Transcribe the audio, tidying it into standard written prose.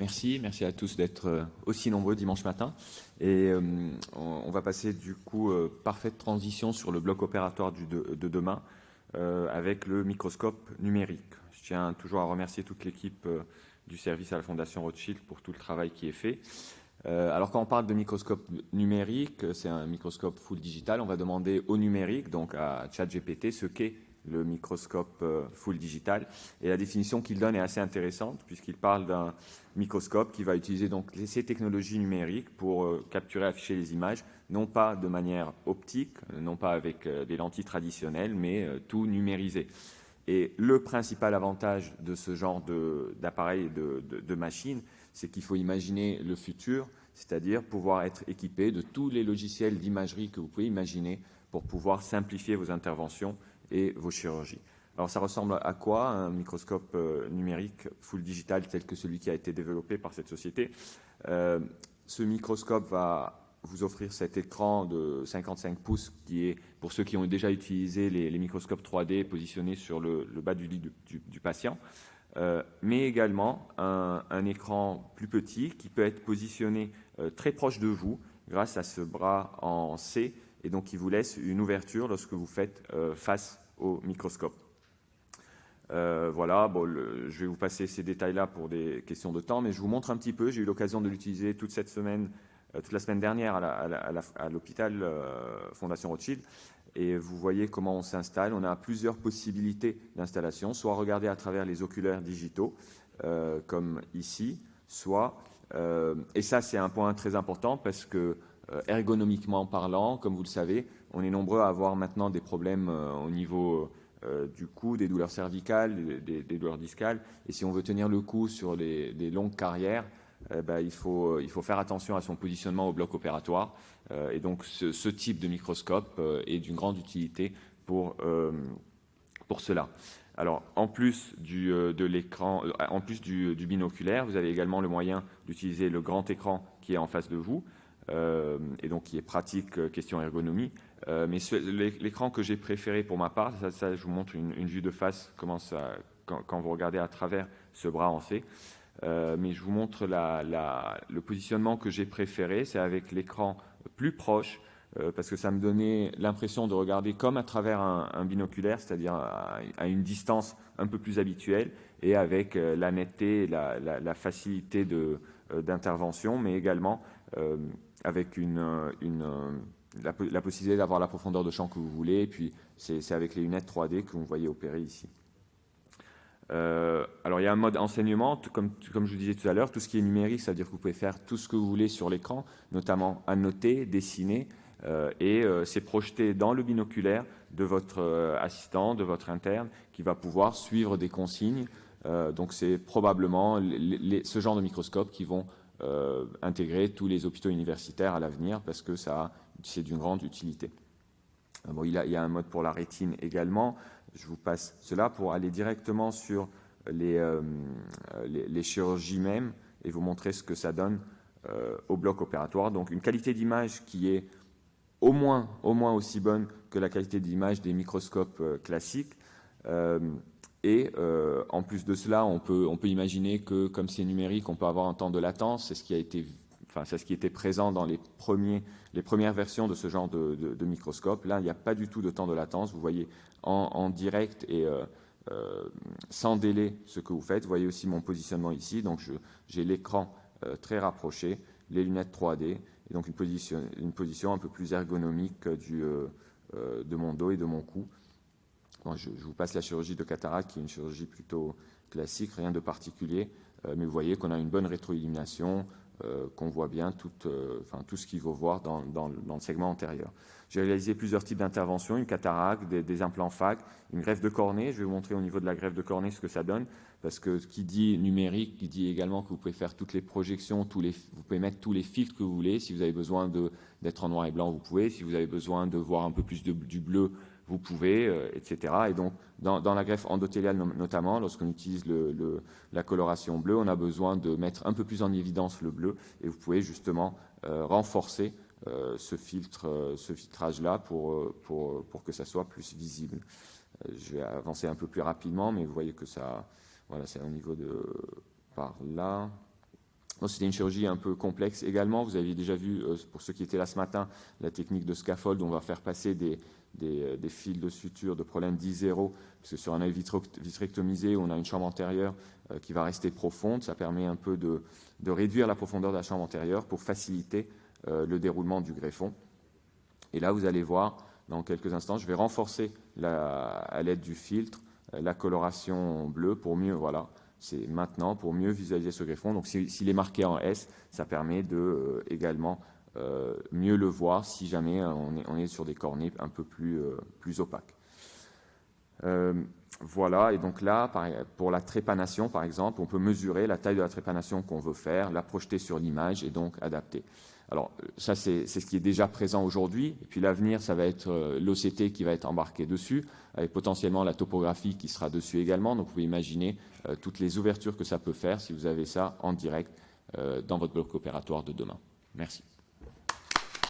Merci à tous d'être aussi nombreux dimanche matin. Et on va passer du coup parfaite transition sur le bloc opératoire de demain avec le microscope numérique. Je tiens toujours à remercier toute l'équipe du service à la Fondation Rothschild pour tout le travail qui est fait. Alors quand on parle de microscope numérique, c'est un microscope full digital, on va demander au numérique, donc à ChatGPT, ce qu'est le microscope full digital. Et la définition qu'il donne est assez intéressante puisqu'il parle d'un microscope qui va utiliser donc ces technologies numériques pour capturer, afficher les images, non pas de manière optique, non pas avec des lentilles traditionnelles, mais tout numérisé. Et le principal avantage de ce genre d'appareil, de machine, c'est qu'il faut imaginer le futur, c'est-à-dire pouvoir être équipé de tous les logiciels d'imagerie que vous pouvez imaginer pour pouvoir simplifier vos interventions et vos chirurgies. Alors ça ressemble à quoi un microscope numérique full digital tel que celui qui a été développé par cette société? Ce microscope va vous offrir cet écran de 55 pouces qui est, pour ceux qui ont déjà utilisé les microscopes 3D positionnés sur le bas du lit du patient, mais également un écran plus petit qui peut être positionné très proche de vous grâce à ce bras en C et donc qui vous laisse une ouverture lorsque vous faites face au microscope. Voilà, bon, je vais vous passer ces détails-là pour des questions de temps, mais je vous montre un petit peu. J'ai eu l'occasion de l'utiliser toute cette semaine, toute la semaine dernière à l'hôpital Fondation Rothschild. Et vous voyez comment on s'installe. On a plusieurs possibilités d'installation, soit regarder à travers les oculaires digitaux, comme ici, soit, et ça c'est un point très important parce que ergonomiquement parlant, comme vous le savez, on est nombreux à avoir maintenant des problèmes au niveau du cou, des douleurs cervicales, des douleurs discales. Et si on veut tenir le coup sur des longues carrières, il faut faire attention à son positionnement au bloc opératoire. Et donc ce type de microscope est d'une grande utilité pour cela. Alors, en plus de l'écran, en plus du binoculaire, vous avez également le moyen d'utiliser le grand écran qui est en face de vous, et donc qui est pratique question ergonomie. Mais l'écran que j'ai préféré pour ma part, ça je vous montre une vue de face, comment ça, quand vous regardez à travers ce bras en C. Mais je vous montre le positionnement que j'ai préféré, c'est avec l'écran plus proche, parce que ça me donnait l'impression de regarder comme à travers un binoculaire, c'est-à-dire à une distance un peu plus habituelle, et avec la netteté et la facilité d'intervention, mais également avec la possibilité d'avoir la profondeur de champ que vous voulez, et puis c'est avec les lunettes 3D que vous voyez opérer ici. Alors il y a un mode enseignement, comme je vous disais tout à l'heure, tout ce qui est numérique, c'est-à-dire que vous pouvez faire tout ce que vous voulez sur l'écran, notamment annoter, dessiner, et c'est projeté dans le binoculaire de votre assistant, de votre interne, qui va pouvoir suivre des consignes. Donc c'est probablement ce genre de microscope qui vont intégrer tous les hôpitaux universitaires à l'avenir, parce que c'est d'une grande utilité. Bon, il y a un mode pour la rétine également. Je vous passe cela pour aller directement sur les chirurgies même et vous montrer ce que ça donne au bloc opératoire. Donc une qualité d'image qui est au moins aussi bonne que la qualité d'image des microscopes classiques. En plus de cela, on peut imaginer que comme c'est numérique, on peut avoir un temps de latence. C'est ce qui était présent dans les premières versions de ce genre de microscope. Là, il n'y a pas du tout de temps de latence. Vous voyez en direct et sans délai ce que vous faites. Vous voyez aussi mon positionnement ici. Donc, j'ai l'écran très rapproché, les lunettes 3D, et donc une position un peu plus ergonomique de mon dos et de mon cou. Bon, je vous passe la chirurgie de cataracte, qui est une chirurgie plutôt classique, rien de particulier, mais vous voyez qu'on a une bonne rétroillumination, qu'on voit bien tout ce qu'il faut voir dans le segment antérieur. J'ai réalisé plusieurs types d'interventions, une cataracte, des implants FAC, une greffe de cornée. Je vais vous montrer au niveau de la greffe de cornée ce que ça donne, parce que qui dit numérique, qui dit également que vous pouvez faire toutes les projections, vous pouvez mettre tous les filtres que vous voulez. Si vous avez besoin d'être en noir et blanc, vous pouvez. Si vous avez besoin de voir un peu plus du bleu, vous pouvez, etc. Et donc, dans la greffe endothéliale notamment, lorsqu'on utilise la coloration bleue, on a besoin de mettre un peu plus en évidence le bleu, et vous pouvez justement renforcer ce filtrage-là pour que ça soit plus visible. Je vais avancer un peu plus rapidement, mais vous voyez que ça, voilà, c'est au niveau de par là. Bon, c'était une chirurgie un peu complexe également. Vous aviez déjà vu, pour ceux qui étaient là ce matin, la technique de scaffold. On va faire passer des fils de suture de problème d'I0, parce que sur un œil vitrectomisé, on a une chambre antérieure qui va rester profonde. Ça permet un peu de réduire la profondeur de la chambre antérieure pour faciliter le déroulement du greffon. Et là, vous allez voir, dans quelques instants, je vais renforcer à l'aide du filtre la coloration bleue pour mieux, voilà, c'est maintenant pour mieux visualiser ce greffon. Donc s'il est marqué en S, ça permet de également mieux le voir si jamais on est sur des cornées un peu plus opaques. Voilà, et donc là, pour la trépanation, par exemple, on peut mesurer la taille de la trépanation qu'on veut faire, la projeter sur l'image et donc adapter. Alors, ça, c'est ce qui est déjà présent aujourd'hui. Et puis l'avenir, ça va être l'OCT qui va être embarqué dessus, avec potentiellement la topographie qui sera dessus également. Donc, vous pouvez imaginer toutes les ouvertures que ça peut faire si vous avez ça en direct dans votre bloc opératoire de demain. Merci.